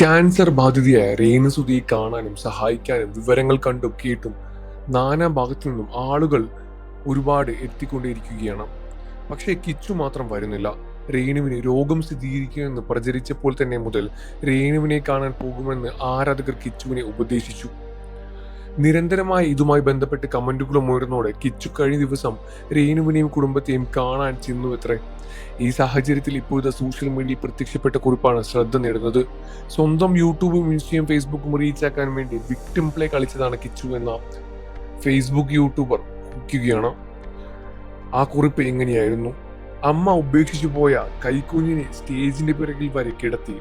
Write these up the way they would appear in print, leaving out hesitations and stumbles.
Cancer ബാധിതയായ രേണുസുതിയെ കാണാനും സഹായിക്കാനും വിവരങ്ങൾ കണ്ടും കേട്ടും നാനാ ഭാഗത്തു നിന്നും ആളുകൾ ഒരുപാട് എത്തിക്കൊണ്ടേയിരിക്കുകയാണ്. പക്ഷേ കിച്ചു മാത്രം വരുന്നില്ല. രേണുവിന് രോഗം സ്ഥിരീകരിക്കുമെന്ന് പ്രചരിച്ചപ്പോൾ തന്നെ മുതൽ രേണുവിനെ കാണാൻ പോകുമെന്ന് ആരാധകർ കിച്ചുവിനെ ഉപദേശിച്ചു. നിരന്തരമായി ഇതുമായി ബന്ധപ്പെട്ട് കമന്റുകളും ഉയർന്നോടെ കിച്ചു കഴിഞ്ഞ ദിവസം രേണുവിനെയും കുടുംബത്തെയും കാണാൻ ചെന്നുവത്രേ. ഈ സാഹചര്യത്തിൽ ഇപ്പോഴത്തെ സോഷ്യൽ മീഡിയയിൽ പ്രത്യക്ഷപ്പെട്ട കുറിപ്പാണ് ശ്രദ്ധ നേടുന്നത്. സ്വന്തം യൂട്യൂബും ഇൻസ്റ്റയും ഫേസ്ബുക്കും റീച്ചാക്കാൻ വേണ്ടി വിക്ടിം പ്ലേ കളിച്ചതാണ് കിച്ചു എന്ന ഫേസ്ബുക്ക് യൂട്യൂബർ കുറിക്കുകയാണ്. ആ കുറിപ്പ് എങ്ങനെയായിരുന്നു: അമ്മ ഉപേക്ഷിച്ചു പോയ കൈക്കുഞ്ഞിനെ സ്റ്റേജിന്റെ പിറകിൽ വരെ കിടത്തി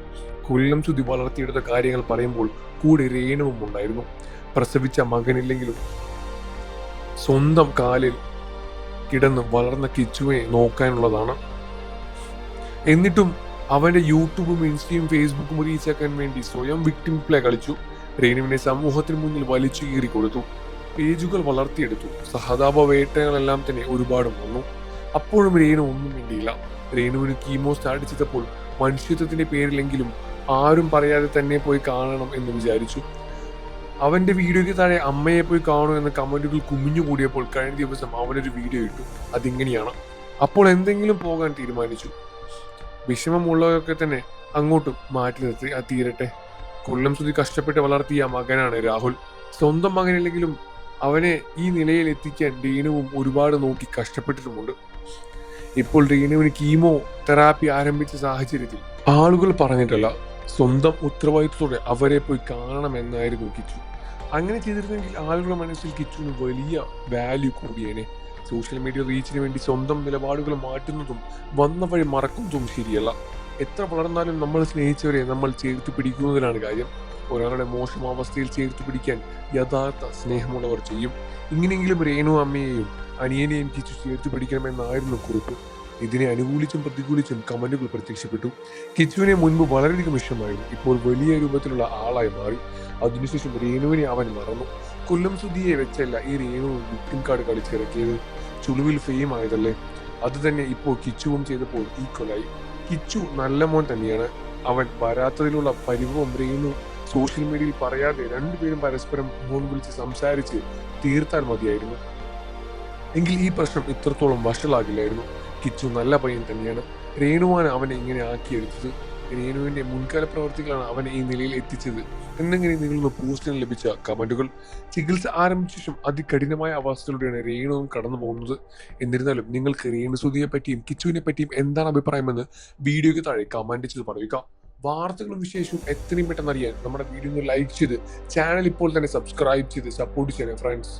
കൊല്ലം സുധി വളർത്തിയെടുത്ത കാര്യങ്ങൾ പറയുമ്പോൾ കൂടെ രേണുവും ഉണ്ടായിരുന്നു. പ്രസവിച്ച മകനില്ലെങ്കിലും സ്വന്തം കാലിൽ കിടന്ന് വളർന്ന കിച്ചുവിനെ നോക്കാനുള്ളതാണ്. എന്നിട്ടും അവന്റെ യൂട്യൂബും ഇൻസ്റ്റയും ഫേസ്ബുക്കും റീച്ചാക്കാൻ വേണ്ടി സ്വയം വിക്ടിം പ്ലേ കളിച്ചു. രേണുവിനെ സമൂഹത്തിന് മുന്നിൽ വലിച്ചു കീറി കൊടുത്തു. പേജുകൾ വളർത്തിയെടുത്തു. സഹതാപ വേട്ടകളെല്ലാം തന്നെ ഒരുപാട് വന്നു. അപ്പോഴും രേണു ഒന്നും വേണ്ടിയില്ല. രേണുവിന് കീമോ സ്റ്റാർട്ട് ചെയ്തപ്പോൾ മനുഷ്യത്വത്തിന്റെ പേരിലെങ്കിലും ആരും പറയാതെ തന്നെ പോയി കാണണം എന്ന് വിചാരിച്ചു. അവന്റെ വീഡിയോയ്ക്ക് താഴെ അമ്മയെ പോയി കാണൂ എന്ന കമന്റുകൾ കുമിഞ്ഞുകൂടിയപ്പോൾ കഴിഞ്ഞ ദിവസം അവനൊരു വീഡിയോ ഇട്ടു. അതിങ്ങനെയാണ്: അപ്പോൾ എന്തെങ്കിലും പോകാൻ തീരുമാനിച്ചു. വിഷമമുള്ളവരൊക്കെ തന്നെ അങ്ങോട്ടും മാറ്റി നിർത്തി തീരട്ടെ. കൊല്ലം സുധി കഷ്ടപ്പെട്ട് വളർത്തിയ മകനാണ് രാഹുൽ. സ്വന്തം മകനില്ലെങ്കിലും അവനെ ഈ നിലയിൽ എത്തിക്കാൻ രേണുവും ഒരുപാട് നോക്കി കഷ്ടപ്പെട്ടിട്ടുമുണ്ട്. ഇപ്പോൾ രേണുവിന് കീമോ തെറാപ്പി ആരംഭിച്ച സാഹചര്യത്തിൽ ആളുകൾ പറഞ്ഞിട്ടല്ല, സ്വന്തം ഉത്തരവാദിത്വത്തോടെ അവരെ പോയി കാണണമെന്നായിരുന്നു കിച്ചു. അങ്ങനെ ചെയ്തിരുന്നെങ്കിൽ ആളുകളുടെ മനസ്സിൽ കിച്ചുവിന് വലിയ വാല്യൂ കൂടിയേനെ. സോഷ്യൽ മീഡിയ റീച്ചിന് വേണ്ടി സ്വന്തം നിലപാടുകൾ മാറ്റുന്നതും വന്ന വഴി മറക്കുന്നതും ശരിയല്ല. എത്ര വളർന്നാലും നമ്മൾ സ്നേഹിച്ചവരെ നമ്മൾ ചേർത്ത് പിടിക്കുന്നതിലാണ് കാര്യം. ഒരാളുടെ മോശം അവസ്ഥയിൽ ചേർത്ത് പിടിക്കാൻ യഥാർത്ഥ സ്നേഹമുള്ളവർ ചെയ്യും. ഇങ്ങനെയെങ്കിലും രേണു അമ്മയെയും അനിയനെയും കിച്ചു ചേർത്ത് പിടിക്കണമെന്നായിരുന്നു കുറിപ്പ്. ഇതിനെ അനുകൂലിച്ചും പ്രതികൂലിച്ചും കമന്റുകൾ പ്രത്യക്ഷപ്പെട്ടു. കിച്ചുവിനെ മുൻപ് വളരെയധികം ഇഷ്ടമായിരുന്നു. ഇപ്പോൾ വലിയ രൂപത്തിലുള്ള ആളായി മാറി. അതിനുശേഷം രേണുവിനെ അവൻ മറന്നു. കൊല്ലം സുധിയെ വെച്ചല്ല ഈ രേണു വിക്ടിം കാർഡ് കളിച്ചിറക്കിയത്. ചുളുവിൽ ഫെയിം ആയതല്ലേ, അത് തന്നെ ഇപ്പോൾ കിച്ചുവും ചെയ്തപ്പോൾ ഈക്വലായി. കിച്ചു നല്ല മോൻ തന്നെയാണ്. അവൻ വരാത്തതിലുള്ള പരിഭവം രേണു സോഷ്യൽ മീഡിയയിൽ പറയാതെ രണ്ടുപേരും പരസ്പരം ഫോൺ വിളിച്ച് സംസാരിച്ച് തീർത്താൽ മതിയായിരുന്നു. എങ്കിൽ ഈ പ്രശ്നം ഇത്രത്തോളം വഷളാകില്ലായിരുന്നു. കിച്ചു നല്ല പയ്യൻ തന്നെയാണ്. രേണുവാണ് അവനെ ഇങ്ങനെ ആക്കിയെടുത്തത്. രേണുവിന്റെ മുൻകാല പ്രവർത്തികളാണ് അവനെ ഈ നിലയിൽ എത്തിച്ചത് എന്നെങ്ങനെ നിങ്ങളുടെ പോസ്റ്റിന് ലഭിച്ച കമന്റുകൾ. ചികിത്സ ആരംഭിച്ച ശേഷം അതികഠിനമായ അവസ്ഥയിലൂടെയാണ് രേണുവും കടന്നു പോകുന്നത്. എന്നിരുന്നാലും നിങ്ങൾക്ക് രേണുസുധിയെ പറ്റിയും കിച്ചുവിനെ പറ്റിയും എന്താണ് അഭിപ്രായമെന്ന് വീഡിയോയ്ക്ക് താഴെ കമന്റ് ചെയ്ത് പറയുക. വാർത്തകളും വിശേഷവും എത്രയും പെട്ടെന്ന് അറിയാൻ നമ്മുടെ വീഡിയോ ഒന്ന് ലൈക്ക് ചെയ്ത് ചാനൽ ഇപ്പോൾ തന്നെ സബ്സ്ക്രൈബ് ചെയ്ത് സപ്പോർട്ട് ചെയ്യണേ ഫ്രണ്ട്സ്.